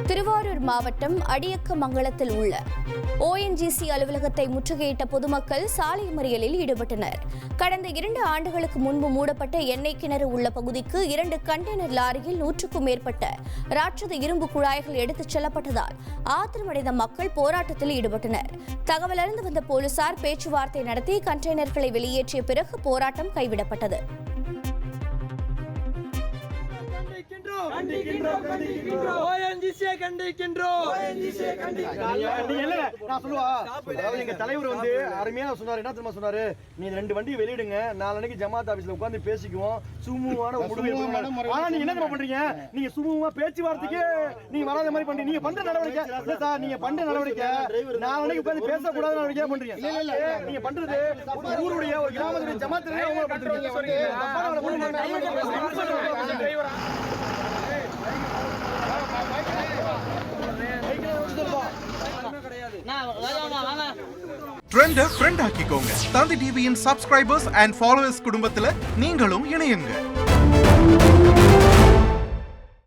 திருவாரூர் மாவட்டம் அடியக்கமங்கலத்தில் உள்ள ONGC அலுவலகத்தை முற்றுகையிட்ட பொதுமக்கள் சாலை மறியலில் ஈடுபட்டனர். கடந்த 2 ஆண்டுகளுக்கு முன்பு மூடப்பட்ட எண்ணெய் கிணறு உள்ள பகுதிக்கு 2 கண்டெய்னர் லாரியில் 100க்கும் மேற்பட்ட ராட்சத இரும்பு குழாய்கள் எடுத்துச் செல்லப்பட்டதால் ஆத்திரமடைந்த மக்கள் போராட்டத்தில் ஈடுபட்டனர். தகவல் அறிந்து வந்த போலீசார் பேச்சுவார்த்தை நடத்தி கண்டெய்னர்களை வெளியேற்றிய பிறகு போராட்டம் கைவிடப்பட்டது. தலைவர் வந்து அருமையா சொன்னாரு. என்ன தெரியுமா சொன்னாரு? நீ 2 வண்டியை வெளியிடுங்க, நாளைக்கு ஜமாத் ஆபீஸ்ல உட்கார்ந்து பேசிக்குவோம், சுமூகமான முடிவு. ஆனா நீங்க என்ன பண்றீங்க? நீங்க சுமூகமா பேச்சுவார்த்தைக்கு நீங்க வராத மாதிரி பண்றீங்க. நீங்க பண்ற நடவடிக்கை இல்ல சார், நீங்க பண்ற நடவடிக்கை நாளைக்கு உட்கார்ந்து பேசக்கூடாத நடவடிக்கை பண்றீங்க. நீங்க பண்றது ஊருடைய ஒரு கிராமத்துடைய ஜமாத்துடைய அவங்க பண்றீங்க. ட்ரெண்ட ஃப்ரெண்ட் ஆக்கிக்கோங்க. தந்தி டிவியின் சப்ஸ்கிரைபர்ஸ் அண்ட் ஃபாலோவர்ஸ் குடும்பத்துல நீங்களும் இணையுங்க.